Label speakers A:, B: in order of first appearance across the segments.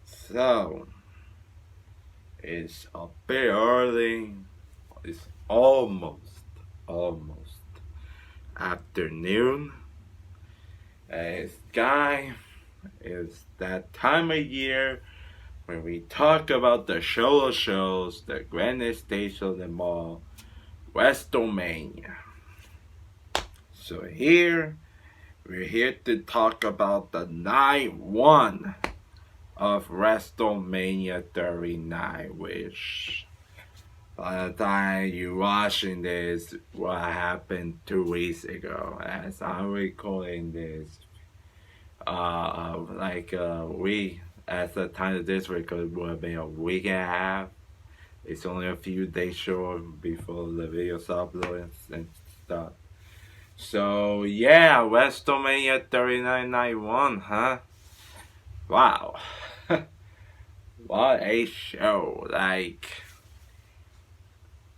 A: So, it's a bit early. It's almost afternoon. It's guy. It's that time of year when we talk about the show of shows, the grandest stage of them all, Wrestlemania. So we're here to talk about the night one of Wrestlemania 39, which by the time you're watching this, what happened 2 weeks ago, as I'm recording this, we, at the time of this record, it would have been a week and a half. It's only a few days short before the video's uploaded and stuff. So yeah, WrestleMania 39 night one, huh? Wow. What a show. Like,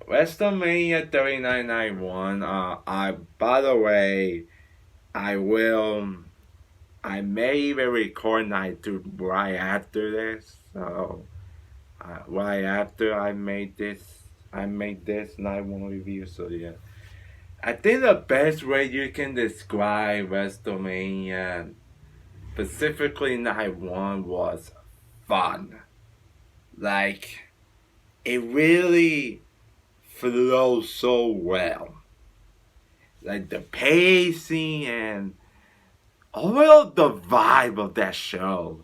A: WrestleMania 39 night one, by the way, I may even record night two right after this. So, right after I made this night one review. So yeah, I think the best way you can describe WrestleMania, specifically night one, was fun. Like, it really flows so well. Like the pacing and overall the vibe of that show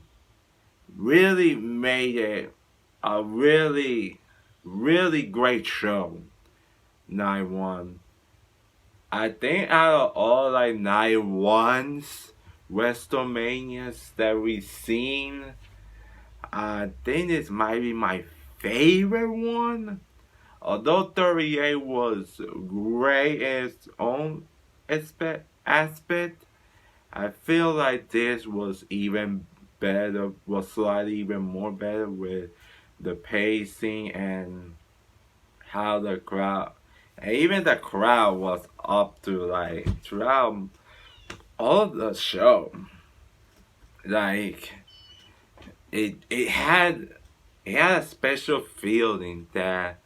A: really made it a really great show. Night one. I think out of all like night ones, WrestleManias that we've seen, I think this might be my favorite one. Although 38 was great in its own aspect, I feel like this was even better, was slightly even more better with the pacing and how the crowd, and even the crowd was up to like throughout all of the show. Like it had a special feeling that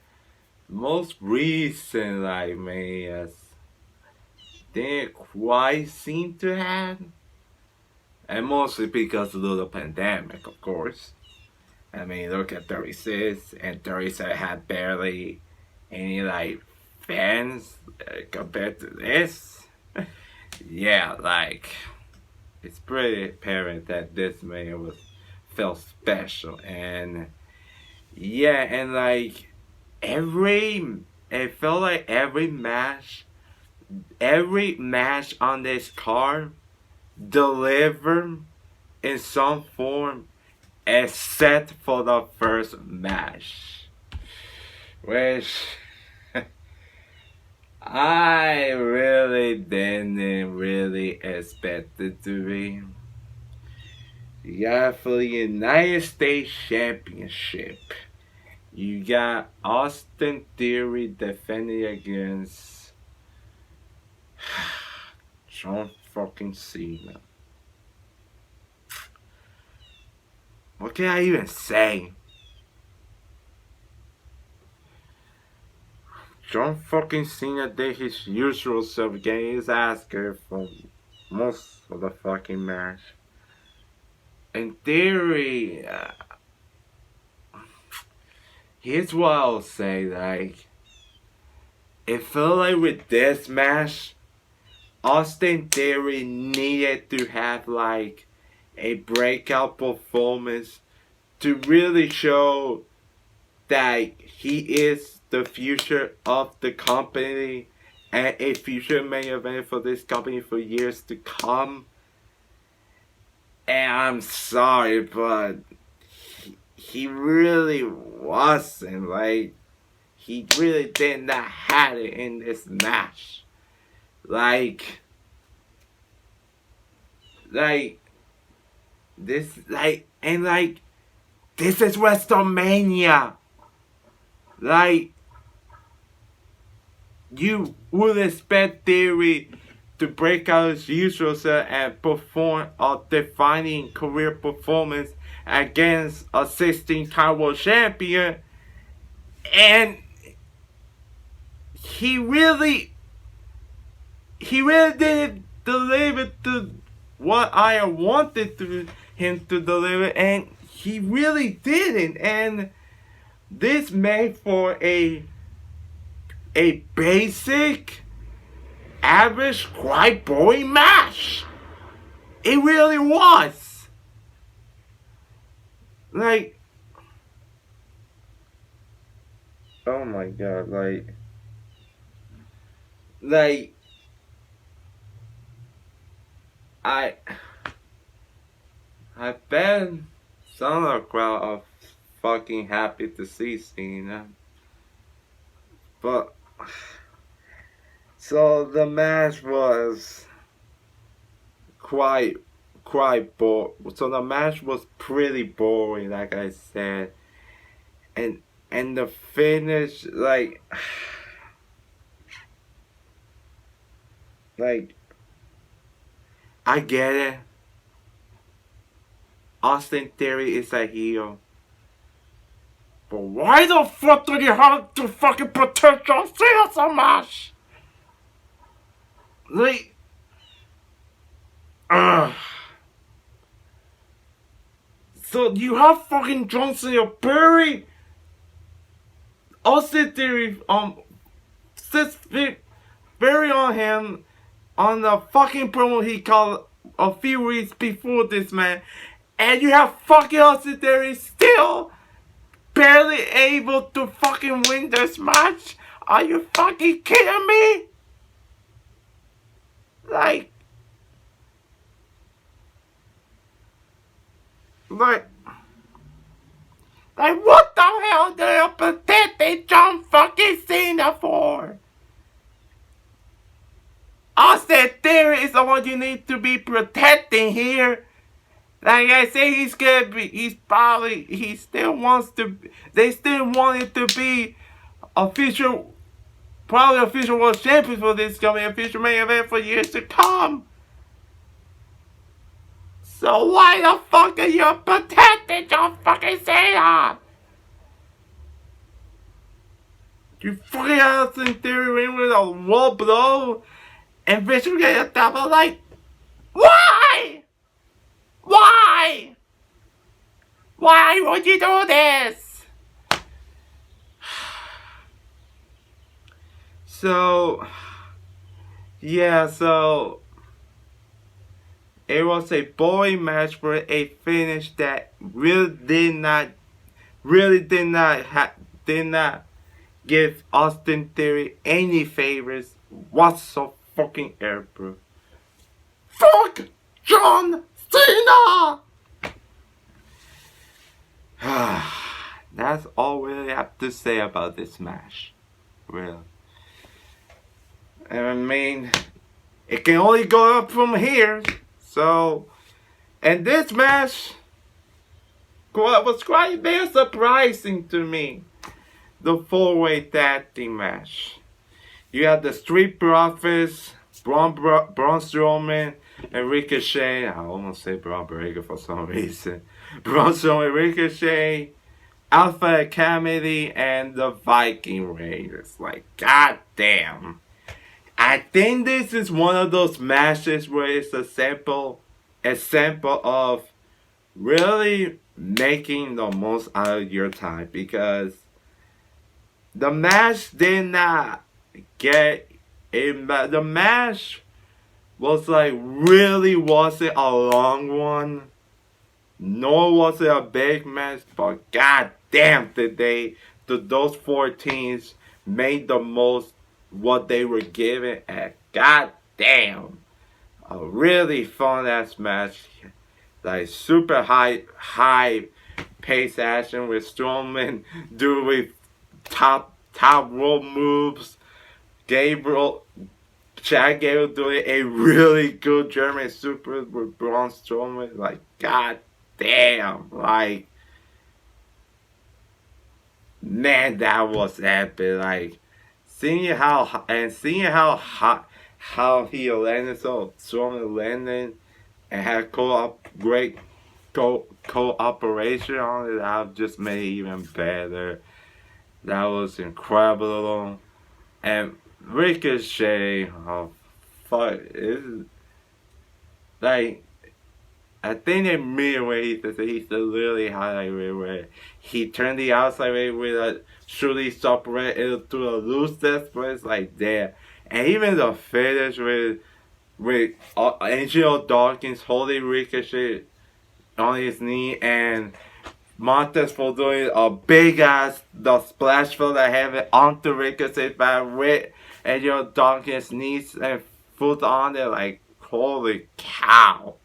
A: most recent like manias didn't quite seem to have, and mostly because of the pandemic, of course. I mean, look at 36, and 37 had barely any like fans compared to this. Yeah, like it's pretty apparent that this man was felt special, and yeah, and like every it felt like every match on this card delivered in some form except for the first match, which I really didn't really expect it to be. You got for the United States Championship, you got Austin Theory defending against John fucking Cena. What can I even say? John fucking Cena did his usual self, getting his ass kicked for most of the fucking match. In theory, here's what I'll say, like, it felt like with this match, Austin Theory needed to have like a breakout performance to really show that he is the future of the company and a future main event for this company for years to come. And I'm sorry, but he really wasn't. Like, he really did not have it in this match. Like this, this is WrestleMania. Like, you would expect Theory to break out his usual set and perform a defining career performance against a 16-time world champion. And he really didn't deliver to what I wanted him to deliver, and he really didn't. And this made for a basic, average, quite boring match. It really was. Like, oh my god, like I bet some of the crowd are fucking happy to see Cena. But so the match was quite boring. So the match was pretty boring, like I said, and the finish, like I get it. Austin Theory is a heel. But why the fuck do you have to fucking protect John Cena so much? Like, so you have fucking John Cena bury Austin Theory sits very on him on the fucking promo he called a few weeks before this, man. And you have fucking Austin Theory still barely able to fucking win this match? Are you fucking kidding me? Like what the hell do you protect John fucking Cena for? Austin Theory is the one you need to be protecting here. Like I say, he still wants to, they still want it to be official, probably official world champion for this coming official main event for years to come. So why the fuck are you protecting John fucking Cena? You fucking Austin Theory win with a low blow and Bishop get a double, like, why? Why? Why would you do this? So, yeah, so it was a boring match for a finish that really did not give Austin Theory any favors whatsoever. Fuck John Cena! That's all we really have to say about this match. Really. And I mean, it can only go up from here. So, and this match was quite very surprising to me. The 4-way tag team match. You have the Street Profits, Braun Strowman, and Ricochet. I almost say Braun Breaker for some reason. Braun Strowman, Ricochet, Alpha Academy, and the Viking Raiders. Like, goddamn. I think this is one of those matches where it's a sample of really making the most out of your time, because the match did not get it. The match was like, really wasn't a long one, nor was it a big match, but goddamn did those 4 teams made the most what they were given at. Goddamn, a really fun ass match, like super high pace action with Strowman doing top rope moves, Chad Gable doing a really good German super with Braun Strowman. Like, god damn, like, man, that was epic. Like, seeing how how he landed so strong landing and had great cooperation on it. That just made it even better. That was incredible. And Ricochet, oh fuck, is like I think they midway he's literally highlight where he turned the outside way with a shooting separate into a loose death, but it's like there. And even the finish with Angel Dawkins holding Ricochet on his knee and Montez for doing a big ass the splash for the heaven onto Ricochet back with Angel Dawkins knees and foot on it like holy cow.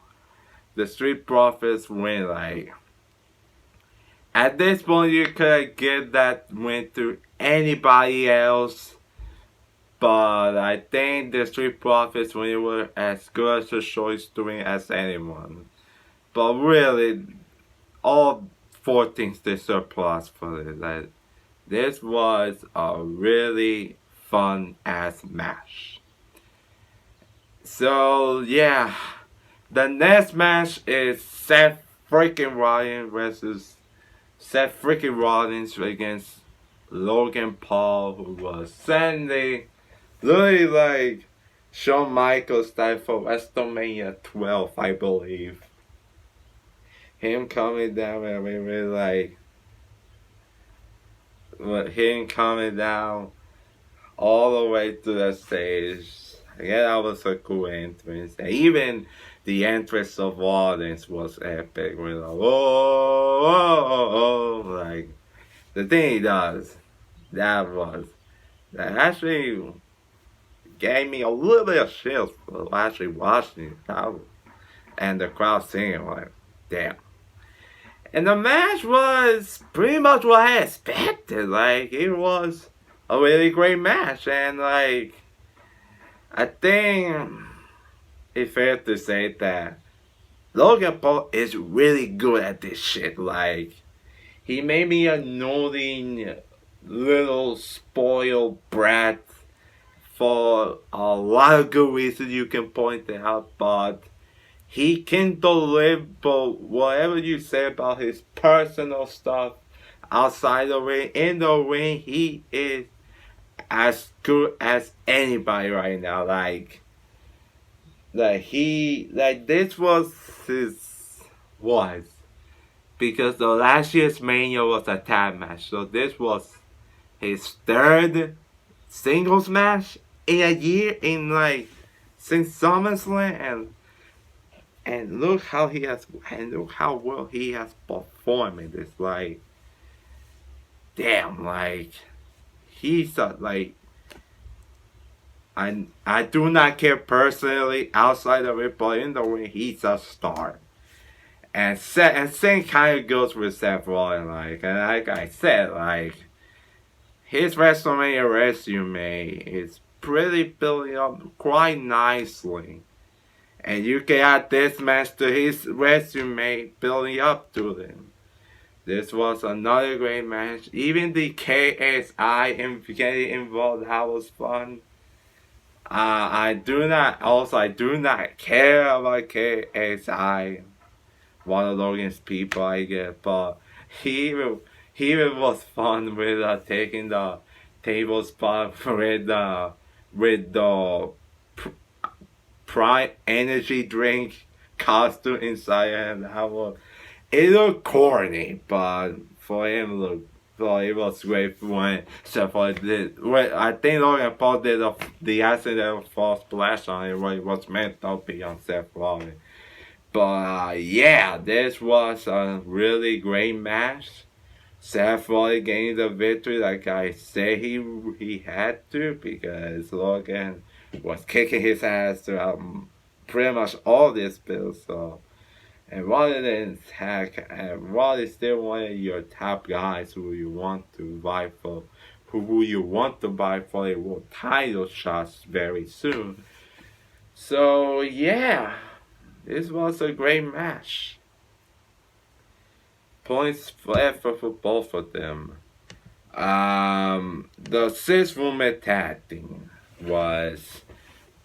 A: The Street Profits win. Like at this point, you could get that win to anybody else, but I think the Street Profits win were as good as a choice doing as anyone. But really, all four things they surplus for this. Like, this was a really fun ass match. So yeah. The next match is Seth freaking Rollins versus Seth freaking Rollins against Logan Paul, who was sending literally like Shawn Michaels style for Wrestlemania 12, I believe. Him coming down and we were like, him coming down all the way to the stage. Yeah, that was a cool entrance. And even the entrance of Rollins was epic. We're like, whoa, whoa, whoa, like the thing he does, that actually gave me a little bit of chills for actually watching it. And the crowd singing like, damn. And the match was pretty much what I expected. Like it was a really great match, and like I think it's fair to say that Logan Paul is really good at this shit. Like, he made me a annoying little spoiled brat for a lot of good reasons you can point out, but he can deliver whatever you say about his personal stuff outside the ring. In the ring, he is as good as anybody right now. Like this was his was because the last year's Mania was a tag match, so this was his third singles match in a year in like since SummerSlam, and look how he has and look how well he has performed in this. Like damn, like he's like I do not care personally outside of it, but in the ring he's a star. And same kind of goes with Seth Rollins, like and like I said, like his WrestleMania resume is pretty building up quite nicely. And you can add this match to his resume building up to them. This was another great match. Even the KSI and getting involved, that was fun. I do not care about KSI, one of Logan's people, I guess, but he even was fun with taking the table spot with the Prime Energy drink costume inside him. It looked corny, but for him it was great when Seth did. I think Logan Paul did the accidental false splash on it, what it was meant to be on Seth Rollins. But yeah, this was a really great match. Seth Rollins gained the victory, like I said he had to, because Logan was kicking his ass throughout pretty much all this build. So, and Rollins is still one of your top guys who you want to buy for, who you want to buy for a world title shots very soon. So yeah, this was a great match. Points for effort for both of them. The 6 woman tag team was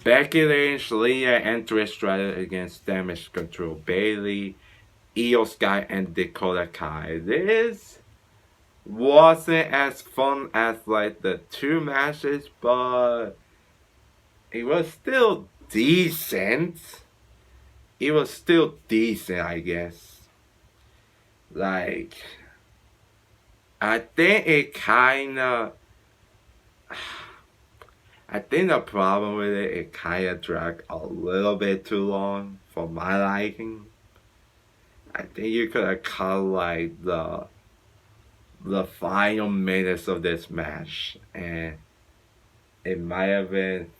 A: Becky Lynch, Leah, and Trish Stratus against Damage Control, Bayley, Io Sky, and Dakota Kai. This wasn't as fun as like the two matches, but it was still decent. It was still decent, I guess. Like, I think it kinda. I think the problem with it kinda dragged a little bit too long for my liking. I think you could have cut like the final minutes of this match, and it might have been,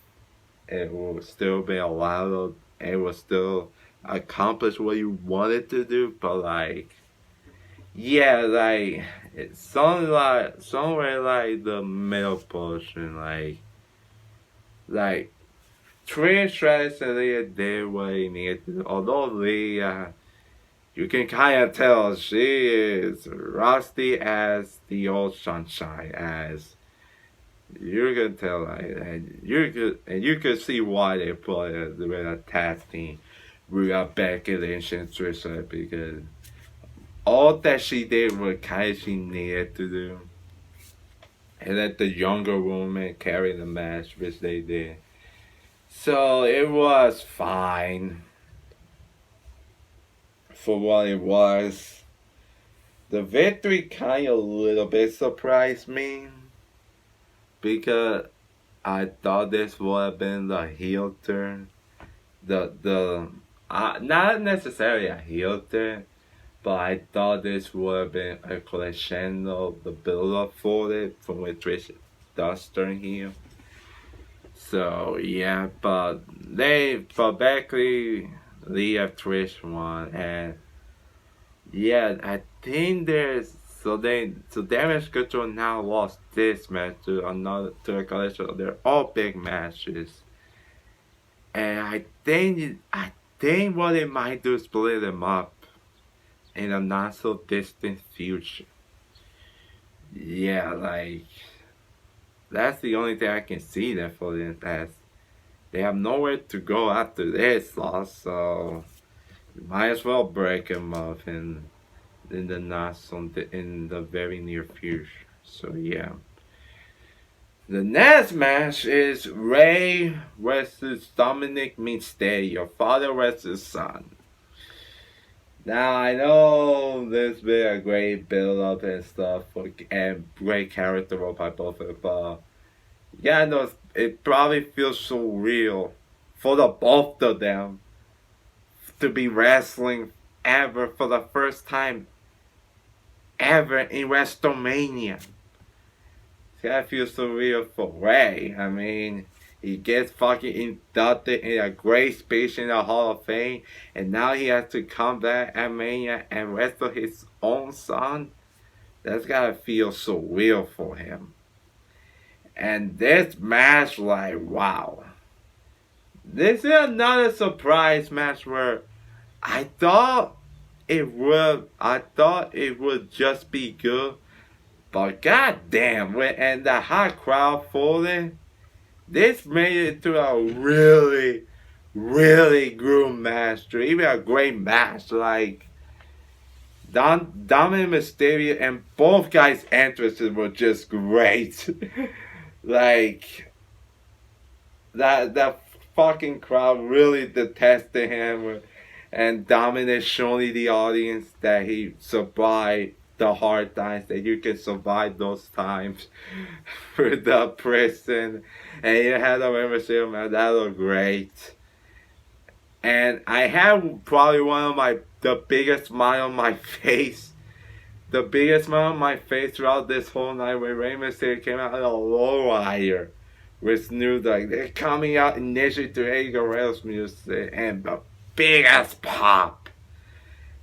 A: it would still be allowed, it would still accomplish what you wanted to do, but like, yeah, like, it's somewhere like the middle portion, like, Trish Stratus and Leah did what they needed to do, although Leah, you can kind of tell she is rusty as the old sunshine, as you can tell, like, and you could see why they put it with a tag team. We got Becky Lynch and Trish, because all that she did was kind of she needed to do, and let the younger woman carry the match, which they did. So it was fine for what it was. The victory kind of a little bit surprised me, because I thought this would have been the heel turn. Not necessarily a heel turn, but I thought this would have been a crescendo, the build up for it, from which Trish does turn heel. So yeah, but Becky, Leah, Trish won, and yeah, I think so Damage Control now lost this match to a collection of their all big matches, and I think what they might do is split them up in a not so distant future. Yeah, like, that's the only thing I can see there for them, as they have nowhere to go after this loss, so you might as well break them up in the very near future. So yeah. The next match is Ray versus Dominic Mysterio, father versus son. Now I know there's been a great build up and stuff, and great character role by both of them, but yeah, no, it probably feels so real for the both of them to be wrestling ever for the first time ever in Wrestlemania. That feels so real for Ray. I mean, he gets fucking inducted in a great speech in the Hall of Fame, and now he has to come back at Mania and wrestle his own son. That's gotta feel so real for him. And this match, like, wow. This is another surprise match where I thought it would just be good, but goddamn, and the hot crowd folding, this made it to a really, really good match, or even a great match. Like, Dominic Mysterio and both guys' entrances were just great. Like, that fucking crowd really detested him, and Dominic showing the audience that he survived the hard times, that you can survive those times for the prison, and you had a membership, man, that looked great. And I had probably the biggest smile on my face. The biggest smile on my face throughout this whole night when Rey Mysterio came out on a lowrider with Snoop Dogg. They're coming out initially to Eddie Guerrero's music, and the biggest pop.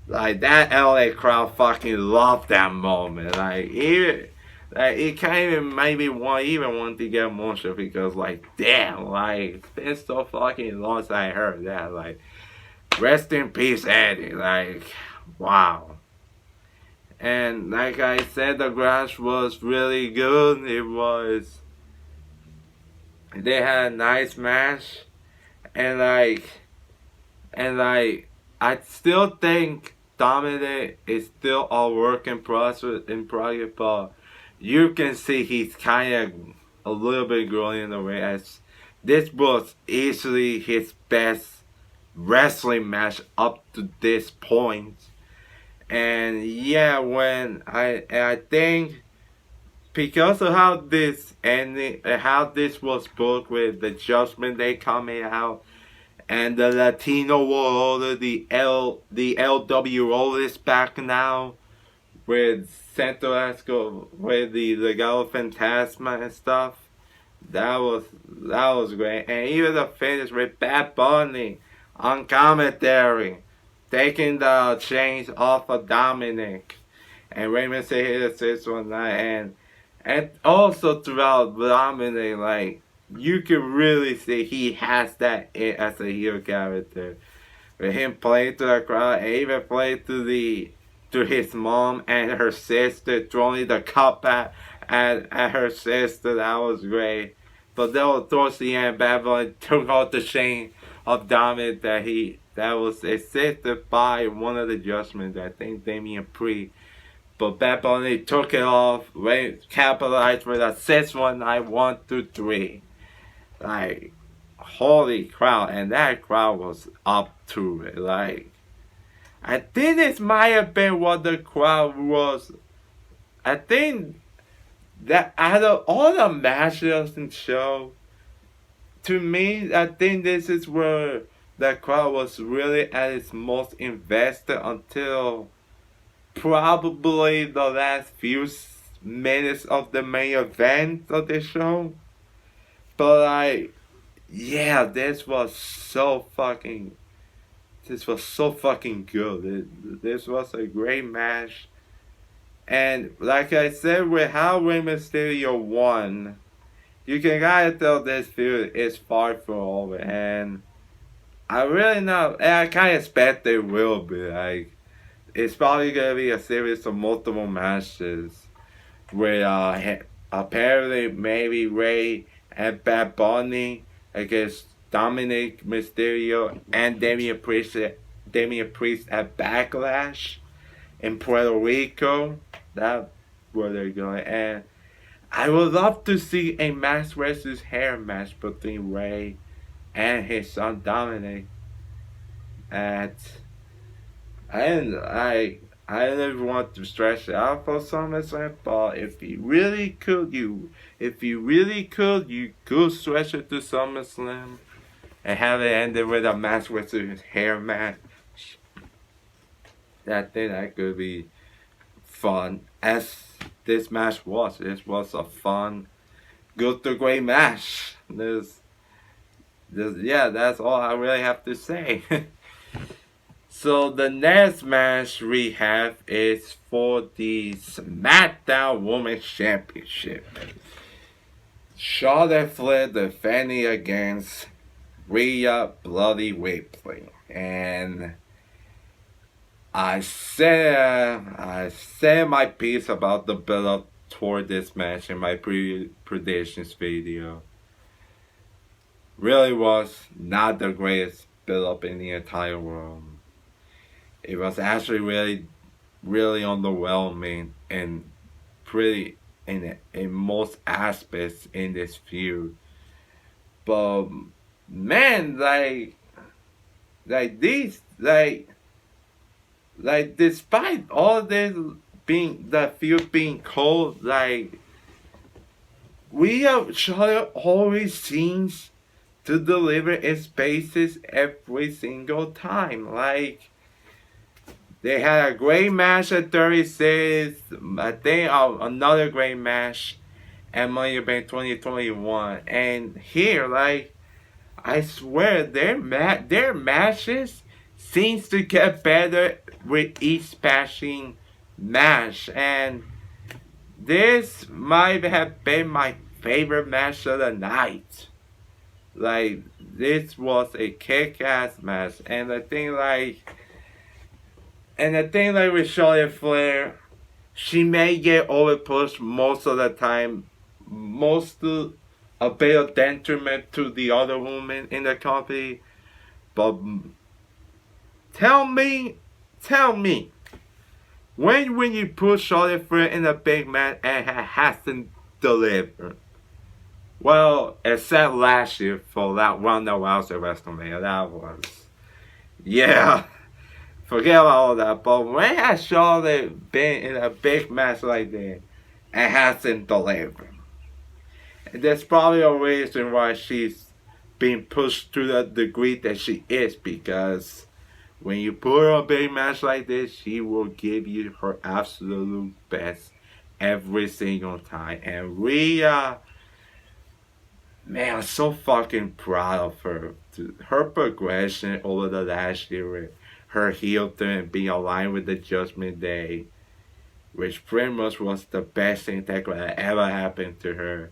A: Like, that LA crowd fucking loved that moment. It can't even make me want to get emotional, because, like, damn, like, it's been so fucking long since I heard that. Like, rest in peace, Eddie. Like, wow. And like I said, the match was really good. They had a nice match. and I still think Dominic is still a work in progress, but you can see he's kind of a little bit growing in the way as this was easily his best wrestling match up to this point. And yeah, I think because of how this ending, how this was booked with the Judgment Day coming out and the Latino World Order, the LWO is back now with Santo Esco with the Legado Fantasma and stuff. That was great, and even the finish with Bad Bunny on commentary, taking the chains off of Dominic, and Raymond said he hit a 619, and also throughout Dominic, like you can really see he has that it as a hero character. With him playing to the crowd, and even playing to his mom and her sister, throwing the cup at her sister. That was great. But then towards the end, Bad Bunny took out the chain of Dominic that was assisted by one of the judgments, I think Damian Priest. But Bad Bunny took it off, capitalized with a 619 1 2 3. Like, holy crowd, and that crowd was up to it. Like, I think this might have been what the crowd was. I think that out of all the matches in the show, to me, I think this is where the crowd was really at its most invested until probably the last few minutes of the main event of the show. But like, yeah, this was so fucking good. This was a great match. And like I said, with how Rey Mysterio won, you can kinda tell this feud is far from over. And I really know, and I kinda expect it will be. Like, it's probably gonna be a series of multiple matches with apparently maybe Ray and Bad Bunny against Dominic Mysterio and Damian Priest at Backlash in Puerto Rico. That's where they're going. And I would love to see a mask versus hair match between Ray and his son Dominic. At I don't even want to stretch it out for SummerSlam, but if you really could, you could stretch it to SummerSlam and have it ended with a match versus hair match. I think that could be fun. As this match was, a fun, good to great match. Yeah, that's all I really have to say. So the next match we have is for the SmackDown Women's Championship. Charlotte Flair defending against Rhea Bloody Ripley, and I said my piece about the build-up toward this match in my predictions video. Really was not the greatest build-up in the entire world. It was actually really underwhelming and pretty in most aspects in this feud. But man, despite all this being the feud being cold, we have Charlotte always seems to deliver its bases every single time. They had a great match at 36. I think another great match at Money in the Bank 2021. And here, I swear, their matches seems to get better with each passing match. And this might have been my favorite match of the night. This was a kick-ass match. And the thing, with Charlotte Flair, she may get overpushed most of the time. Most of a bit of detriment to the other women in the company. But tell me, tell me, when you put Charlotte Flair in a big match and hasn't delivered. Well, except last year for that Ronda Rousey WrestleMania, that was, yeah, forget about all that. But when has Charlotte been in a big match like that and hasn't delivered? There's probably a reason why she's being pushed to the degree that she is, because when you put her a big match like this, she will give you her absolute best every single time. And Rhea, man, I'm so fucking proud of her. Her progression over the last year, her heel turn being aligned with the Judgment Day, which pretty much was the best thing that could have ever happened to her.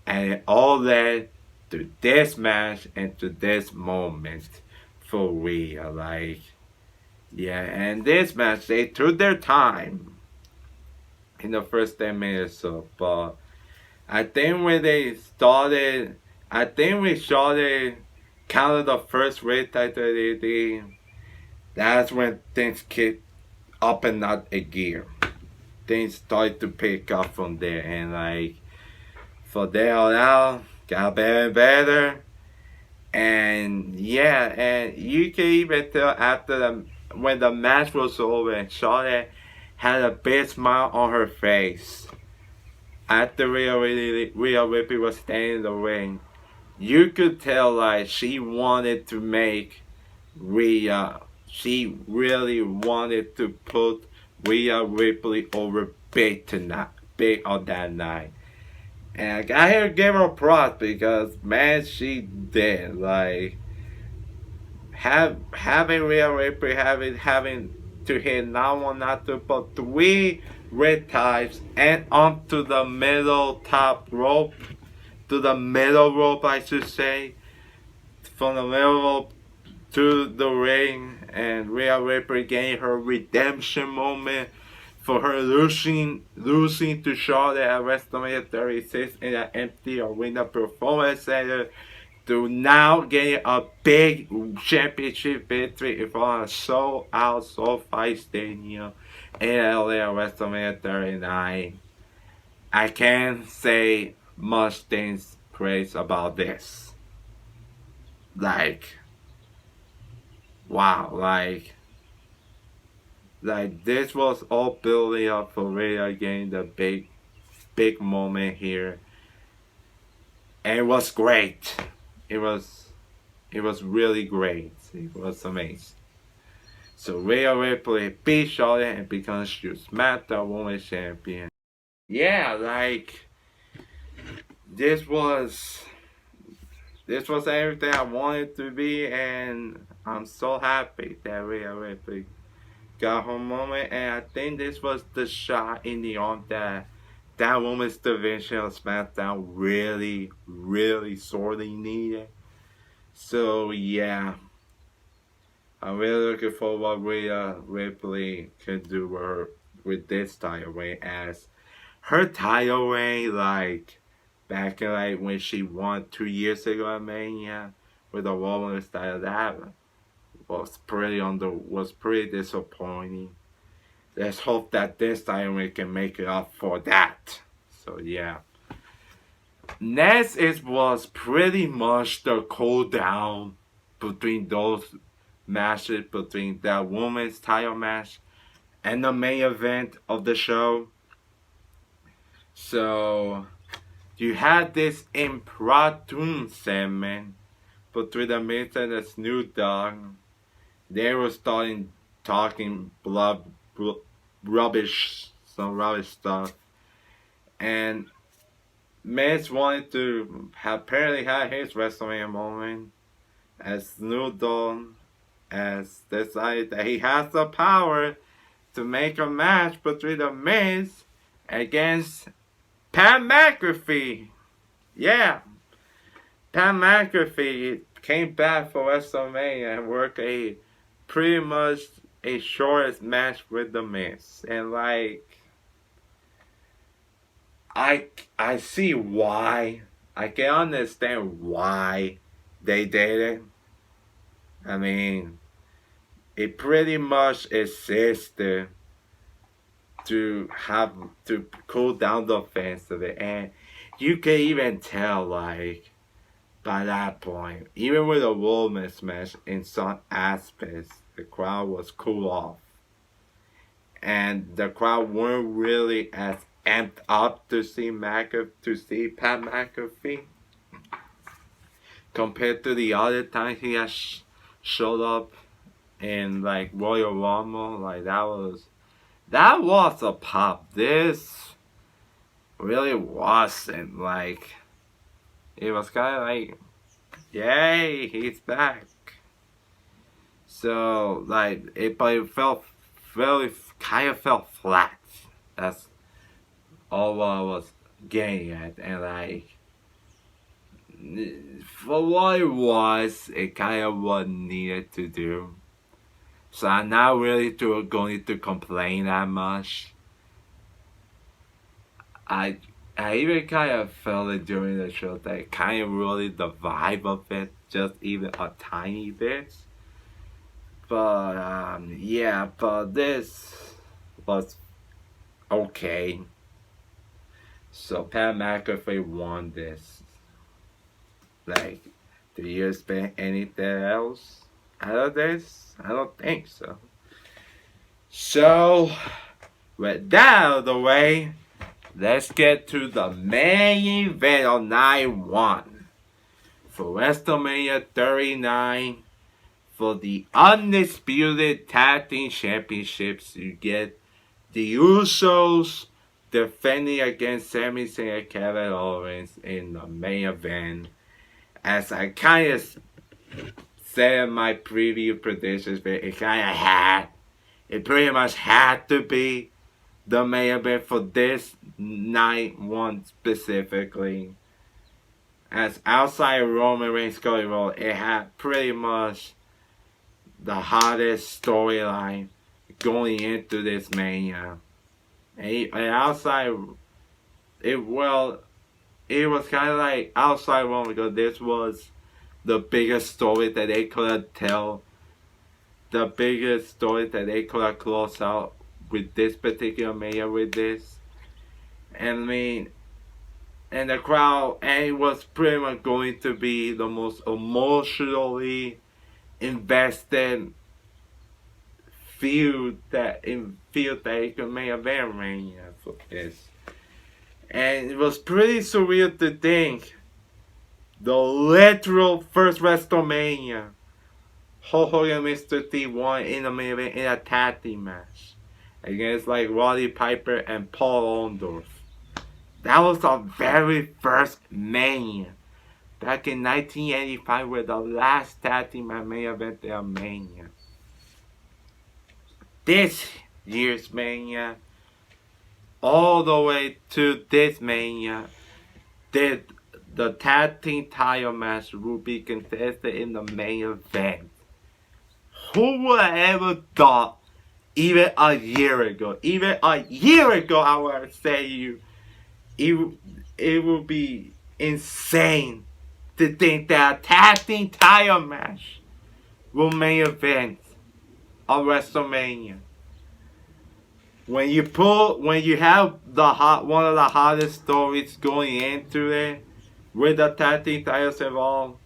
A: And it all led to this match and to this moment for Rhea. Like, yeah, and this match, they took their time in the first 10 minutes or so, but I think when they started, I think we started kind of the first red title that's when things kicked up and out a gear. Things started to pick up from there, and like, for there on out, got better and better. And yeah, and you can even tell after when the match was over and Charlotte had a big smile on her face after Rhea Ripley was standing in the ring. You could tell like she wanted to make Rhea. She really wanted to put Rhea Ripley over big tonight, big on that night. And I got here to give her props because man, she did. Like having Rhea Ripley having to hit not one, not two, but three red types and onto the middle top rope, to the middle rope I should say, from the middle rope to the ring, and Rhea Ripley getting her redemption moment for her losing to Charlotte at WrestleMania 36 in an empty arena performance center, to now getting a big championship victory in front of a sold out SoFi Stadium in LA at WrestleMania 39. I can't say much things praise about this. Like, wow, like this was all building up for Rhea getting the big moment here, and it was great. It was really great. It was amazing. So Rhea Ripley beat Charlotte and becomes SmackDown Women's Champion. Yeah, like this was everything I wanted to be, and I'm so happy that Rhea Ripley got her moment, and I think this was the shot in the arm that women's division of SmackDown really sorely needed. So yeah, I'm really looking for what Rhea Ripley can do with this title reign, as her title reign, like back in like when she won 2 years ago at Mania with the Women's title, that was pretty disappointing. Let's hope that this time we can make it up for that. So yeah. Next was pretty much the cool down between those matches, between that women's title match and the main event of the show. So you had this impromptu segment between the Miz and the Snoop Dogg. They were talking rubbish, some rubbish stuff, and Miz wanted to apparently had his WrestleMania moment, as Snoop Dogg has decided that he has the power to make a match between the Miz against Pat McAfee. Yeah, Pat McAfee came back for WrestleMania and worked pretty much a shortest match with the Miz, and like I see why I can understand why they did it. I mean, it pretty much existed to have to cool down the fans of it, and you can even tell like by that point, even with a women's match in some aspects, the crowd was cool off, and the crowd weren't really as amped up to see Pat McAfee compared to the other times he has showed up in like Royal Rumble. Like that was a pop. This really wasn't like. It was kind of like, yay, he's back. So like but it felt really kind of felt flat. That's all I was getting at, and like for what it was, it kind of what needed to do. So I'm not really going to complain that much. I I even kind of felt it during the show that kind of really the vibe of it, just even a tiny bit. But yeah, but this was okay. So Pat McAfee won this. Like, do you expect anything else out of this? I don't think so. So, with that out of the way, let's get to the main event on night one. For WrestleMania 39, for the Undisputed Tag Team Championships, you get the Usos defending against Sami Zayn and Kevin Owens in the main event. As I kind of said in my preview predictions, but it pretty much had to be the main event for this night one specifically. As outside Roman Reigns Cody Rhodes, it had pretty much the hottest storyline going into this Mania. And outside, it was kind of like outside Roman because this was the biggest story that they could have tell. The biggest story that they could have closed out with this particular Mania with this. And I mean, and the crowd, and it was pretty much going to be the most emotionally invested feud that you could make a Mania for this. And it was pretty surreal to think the literal first WrestleMania, Hulk Hogan and Mr. T won in the main event in a tag team match against like Roddy Piper and Paul Orndorff. That was the very first Mania back in 1985, where the last tag team main event their Mania. This year's Mania, all the way to this Mania, the tag team title match will be contested in the main event. Who would have ever thought, even a year ago, I would say it would be insane to think that a tag team title match will main event on WrestleMania. When you have one of the hottest stories going into it, with the tag team titles involved,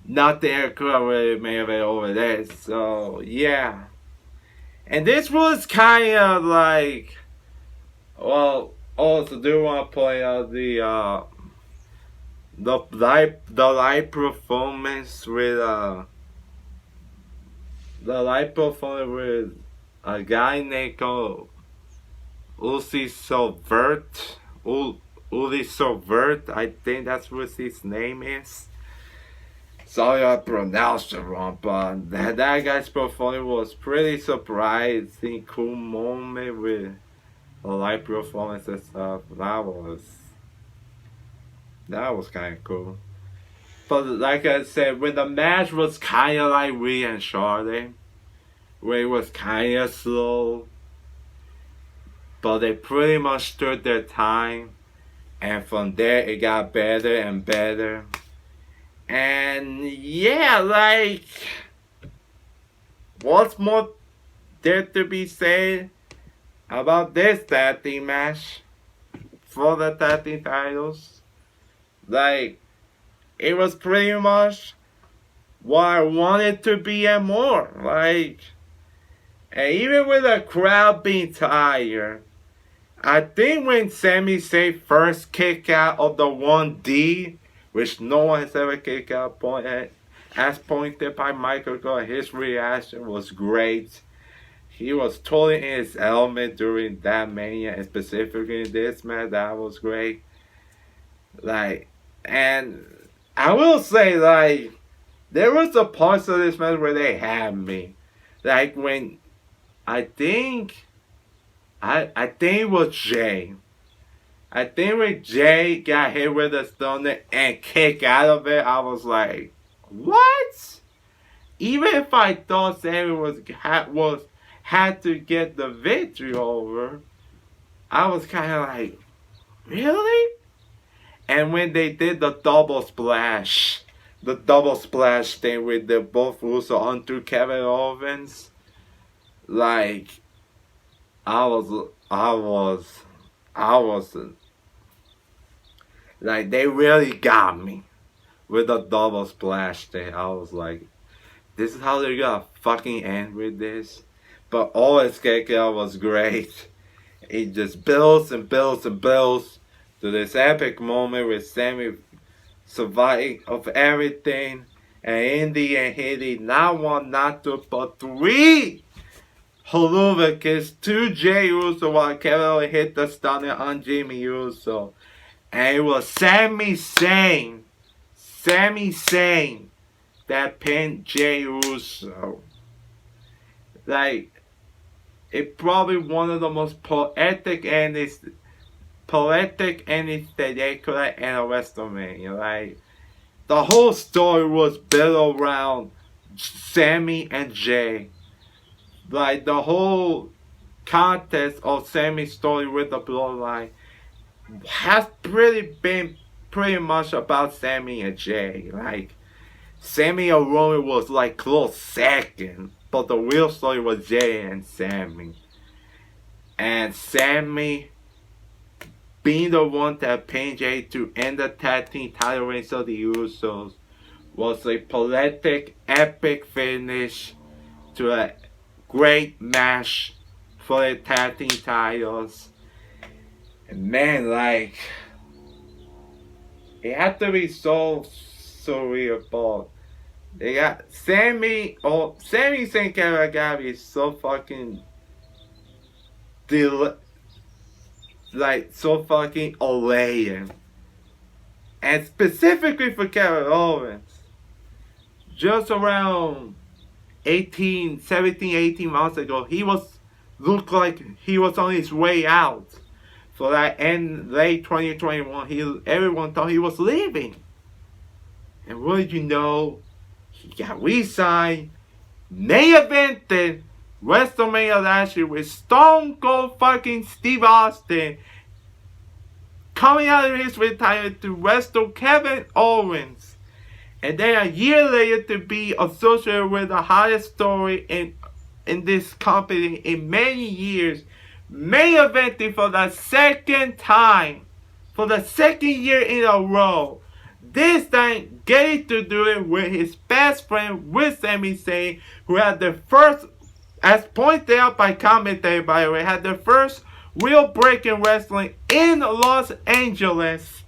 A: nothing could have really made it over there. So yeah, and this was kind of like, well, also do want to point out the live performance with a guy named Uzi Silvert. Uli Silvert, I think that's what his name is. Sorry I pronounced it wrong, but that guy's performance was pretty surprising, cool moment with a live performance and stuff. That was kind of cool. But like I said, when the match was kind of like Rhea and Charlotte, where it was kind of slow, but they pretty much stood their time. And from there, it got better and better. And yeah, like, what's more there to be said about this tag team match for the tag team titles? Like, it was pretty much what I wanted to be and more. Like, and even with the crowd being tired, I think when Sami Zayn first kicked out of the 1D, which no one has ever kicked out, as pointed by Michael Cole, his reaction was great. He was totally in his element during that Mania, and specifically in this match, that was great. Like, and I will say, like, there was a parts of this match where they had me. Like when I think it was Jay. I think when Jay got hit with a stunner and kicked out of it, I was like, what? Even if I thought Sammy had to get the victory over, I was kind of like, really? And when they did the double splash thing with the both Russo onto Kevin Owens, like, I was, like, they really got me with the double splash thing. I was like, this is how they're gonna fucking end with this. But always KK was great. It just builds and builds and builds to this epic moment with Sammy surviving of everything. And in the end, hitting not one, not two, but three Haluva kicks to Jey Uso while Kevin hit the stunner on Jimmy Uso. And it was Sami Zayn that pinned Jey Uso. Like, it's probably one of the most poetic endings that they could have ended a WrestleMania. Like, the whole story was built around Sammy and Jay. Like, the whole contest of Sammy's story with the Bloodline has been pretty much about Sammy and Jay. Like, Sammy and Roman was like close second, but the real story was Jay and Sammy. And Sammy being the one that pinned Jay to end the tag team title reigns of the Usos was a poetic, epic finish to a great match for the tag team titles. And man, like, it had to be so surreal, but they got Sammy Zayn gotta be so fucking so fucking elated. And specifically for Kevin Owens, just around 18 months ago, looked like he was on his way out. For that end, late 2021, everyone thought he was leaving. And what did you know? He got re-signed, main evented WrestleMania last year with Stone Cold fucking Steve Austin coming out of his retirement to wrestle Kevin Owens. And then a year later to be associated with the hottest story in this company in many years, main eventing for the second time, for the second year in a row. This time, getting to do it with his best friend, with Sami Zayn, who had the first, as pointed out by commentary, by the way, had the first real break in wrestling in Los Angeles,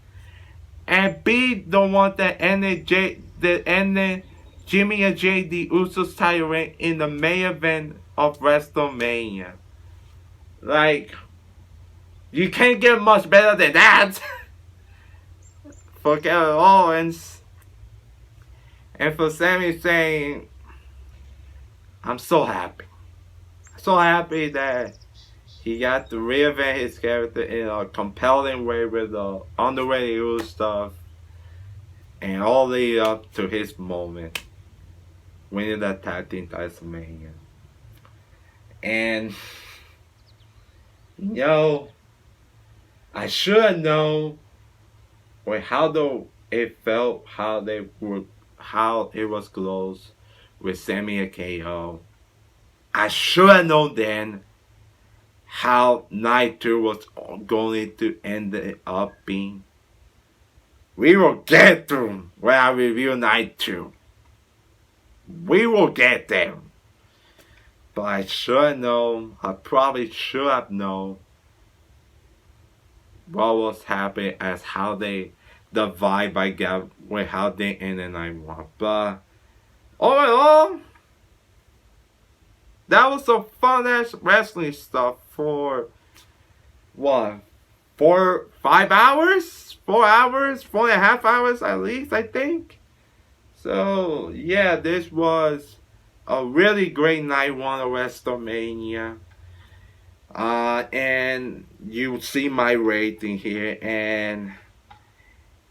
A: and be the one that ended Jimmy and JD Uso's title reign in the main event of WrestleMania. Like, you can't get much better than that. For Kevin Owens. And for Sami Zayn, I'm so happy. So happy that he got to reinvent his character in a compelling way with the underrated stuff. And all lead up to his moment. Winning that tag team WrestleMania. And, you know, I should have known with it felt, how it was close with Sammy and KO. I should have known then how night 2 was going to end up being. We will get to when I review night 2. We will get there. But I should have known, I probably should have known what was happening as how the vibe I got with how they ended night 1. But all in all, that was some fun ass wrestling stuff for what? 5 hours? 4 hours? 4.5 hours at least, I think. So yeah, this was a really great night 1 of Wrestlemania. And you see my rating here, and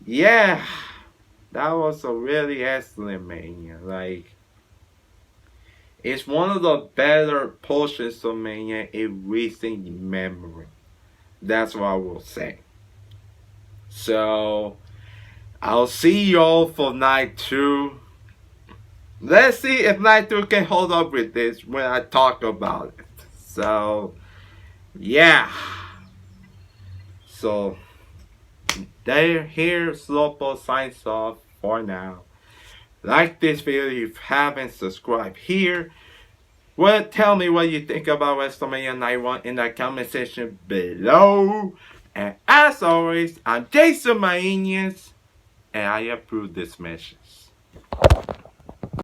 A: yeah, that was a really excellent Mania. Like, it's one of the better portions of Mania in recent memory. That's what I will say. So, I'll see y'all for night 2. Let's see if night 2 can hold up with this when I talk about it. So, yeah. So, here Slowpo signs off for now. Like this video if you haven't subscribed here. Well, tell me what you think about WrestleMania Night 1 in the comment section below. And as always, I'm Jason Mainius, and I approve this message.